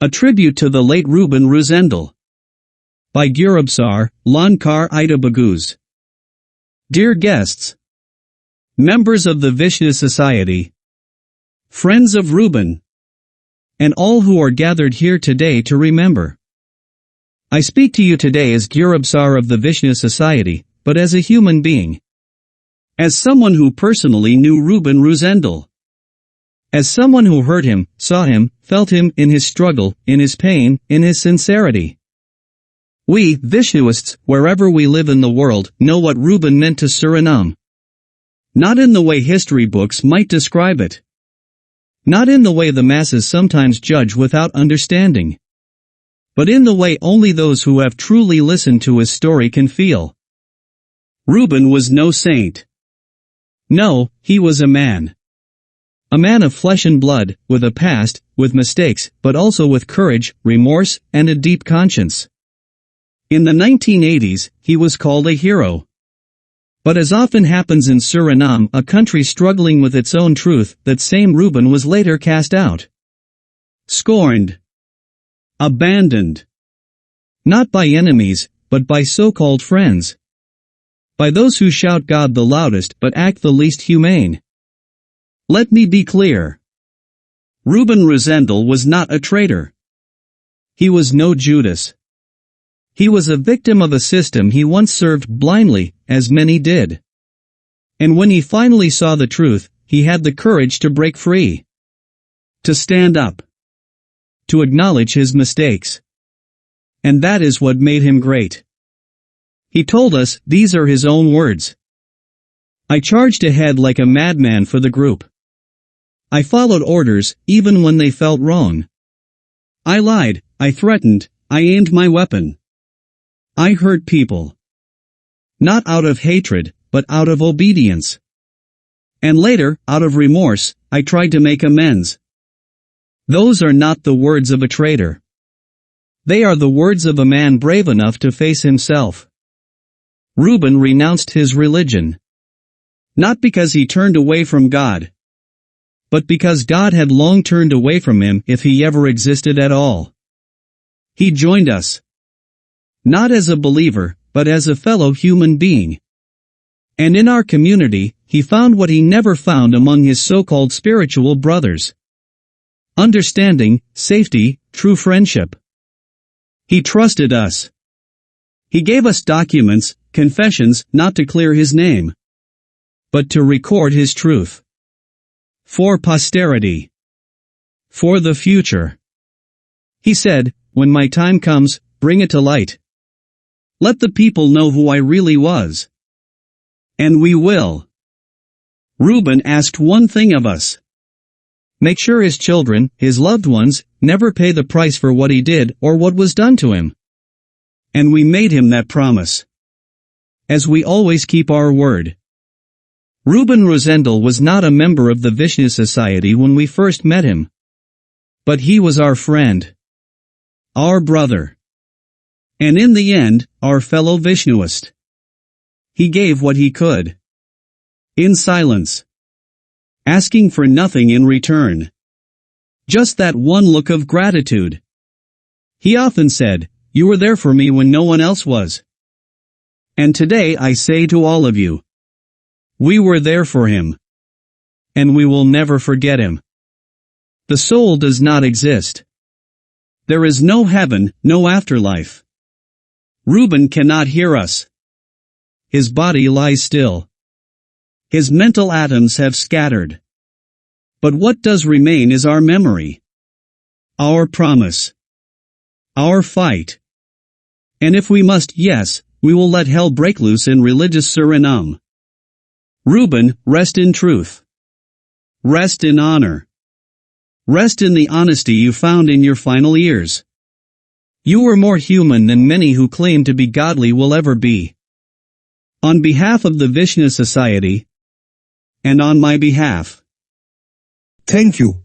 A tribute to the late Ruben Roozendaal. By Gurubsar, Lankar Ida Baguz. Dear guests, members of the Vishnu Society, friends of Ruben, and all who are gathered here today to remember. I speak to you today as Gurubsar of the Vishnu Society, but as a human being. As someone who personally knew Ruben Roozendaal. As someone who heard him, saw him, felt him in his struggle, in his pain, in his sincerity. We, Vishnuists, wherever we live in the world, know what Ruben meant to Suriname. Not in the way history books might describe it. Not in the way the masses sometimes judge without understanding. But in the way only those who have truly listened to his story can feel. Ruben was no saint. No, he was a man. A man of flesh and blood, with a past, with mistakes, but also with courage, remorse, and a deep conscience. In the 1980s, he was called a hero. But as often happens in Suriname, a country struggling with its own truth, that same Ruben was later cast out. Scorned. Abandoned. Not by enemies, but by so-called friends. By those who shout God the loudest but act the least humane. Let me be clear. Ruben Roozendaal was not a traitor. He was no Judas. He was a victim of a system he once served blindly, as many did. And when he finally saw the truth, he had the courage to break free. To stand up. To acknowledge his mistakes. And that is what made him great. He told us, these are his own words. I charged ahead like a madman for the group. I followed orders, even when they felt wrong. I lied, I threatened, I aimed my weapon. I hurt people. Not out of hatred, but out of obedience. And later, out of remorse, I tried to make amends. Those are not the words of a traitor. They are the words of a man brave enough to face himself. Ruben renounced his religion. Not because he turned away from God. But because God had long turned away from him if he ever existed at all. He joined us. Not as a believer, but as a fellow human being. And in our community, he found what he never found among his so-called spiritual brothers. Understanding, safety, true friendship. He trusted us. He gave us documents, confessions, not to clear his name, but to record his truth. For posterity. For the future. He said, when my time comes, bring it to light. Let the people know who I really was. And we will. Ruben asked one thing of us. Make sure his children, his loved ones, never pay the price for what he did or what was done to him. And we made him that promise. As we always keep our word. Ruben Roozendaal was not a member of the Vishnu Society when we first met him. But he was our friend. Our brother. And in the end, our fellow Vishnuist. He gave what he could. In silence. Asking for nothing in return. Just that one look of gratitude. He often said, you were there for me when no one else was. And today I say to all of you, we were there for him. And we will never forget him. The soul does not exist. There is no heaven, no afterlife. Ruben cannot hear us. His body lies still. His mental atoms have scattered. But what does remain is our memory. Our promise. Our fight. And if we must, yes, we will let hell break loose in religious Suriname. Ruben, rest in truth. Rest in honor. Rest in the honesty you found in your final years. You were more human than many who claim to be godly will ever be. On behalf of the Vishnu Society, and on my behalf. Thank you.